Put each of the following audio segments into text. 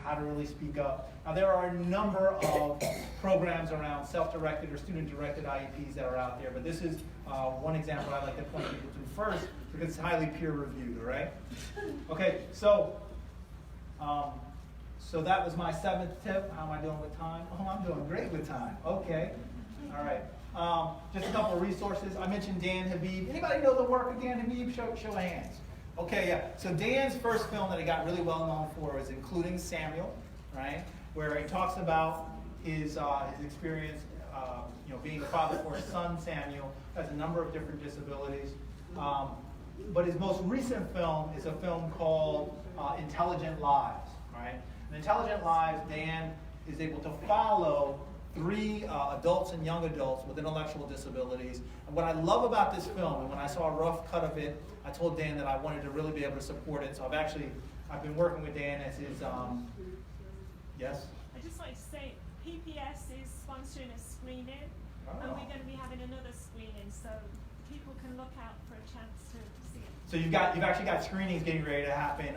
how to really speak up. Now there are a number of programs around self-directed or student-directed IEPs that are out there, but this is one example I'd like to point people to first because it's highly peer-reviewed, all right? Okay, so that was my 7th tip. How am I doing with time? Oh, I'm doing great with time. Okay, all right. Just a couple of resources. I mentioned Dan Habib. Anybody know the work of Dan Habib? Show of hands. Okay, yeah. So Dan's first film that he got really well known for was Including Samuel, right? Where he talks about his experience, being the father for his son Samuel, who has a number of different disabilities. But his most recent film is a film called Intelligent Lives, right? In Intelligent Lives, Dan is able to follow 3 adults and young adults with intellectual disabilities. And what I love about this film, and when I saw a rough cut of it, I told Dan that I wanted to really be able to support it. So I've been working with Dan as his, yes? I'd just like to say, PPS is sponsoring a screening, and we're going to be having another screening, so people can look out for a chance to see it. So you've actually got screenings getting ready to happen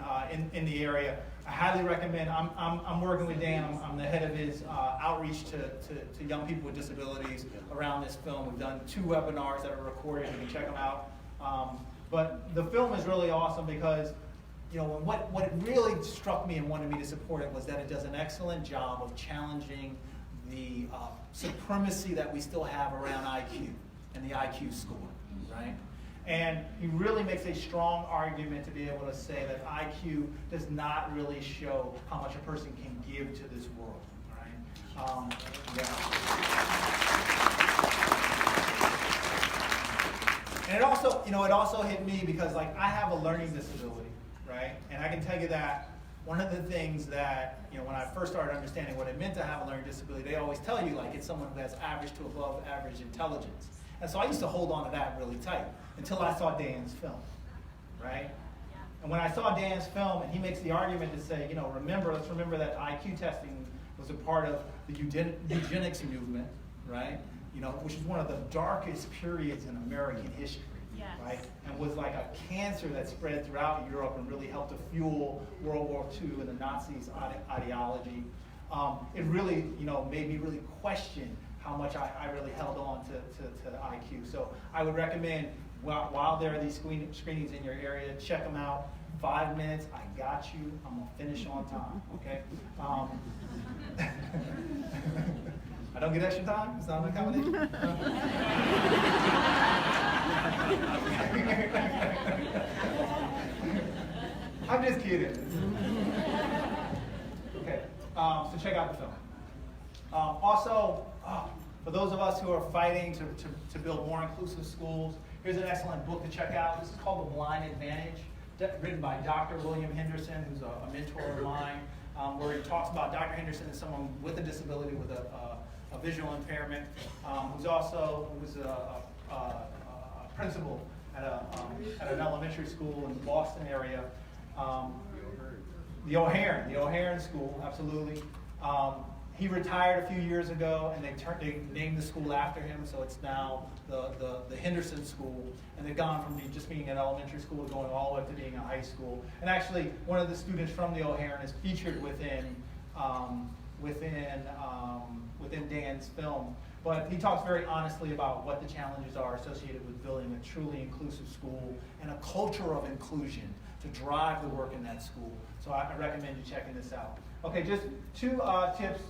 in the area. I highly recommend. I'm working with Dan. I'm the head of his outreach to young people with disabilities around this film. We've done 2 webinars that are recorded. You can check them out. But the film is really awesome because, what it really struck me and wanted me to support it was that it does an excellent job of challenging the supremacy that we still have around IQ and the IQ score, right? And he really makes a strong argument to be able to say that IQ does not really show how much a person can give to this world, right? And it also hit me because I have a learning disability, right? And I can tell you that one of the things that, when I first started understanding what it meant to have a learning disability, they always tell you it's someone who has average to above average intelligence. And so I used to hold on to that really tight until I saw Dan's film, right? And when I saw Dan's film, and he makes the argument to say, let's remember that IQ testing was a part of the eugenics movement, right? Which is one of the darkest periods in American history, right? And was like a cancer that spread throughout Europe and really helped to fuel World War II and the Nazis' ideology. It really, made me really question how much I really held on to IQ. So I would recommend, while there are these screenings in your area, check them out. 5 minutes, I got you. I'm going to finish on time, okay? I don't get extra time? It's not an accommodation? I'm just kidding. Okay, so check out the film. Also, for those of us who are fighting to build more inclusive schools, here's an excellent book to check out. This is called The Blind Advantage, written by Dr. William Henderson, who's a mentor of mine, where he talks about Dr. Henderson as someone with a disability, with a visual impairment, who was a principal at an elementary school in the Boston area. The O'Hare School, absolutely. He retired a few years ago, and they named the school after him, so it's now the Henderson School. And they've gone from just being an elementary school to going all the way up to being a high school. And actually, one of the students from the O'Hare is featured within Dan's film. But he talks very honestly about what the challenges are associated with building a truly inclusive school and a culture of inclusion to drive the work in that school. So I recommend you checking this out. Okay, just 2 tips.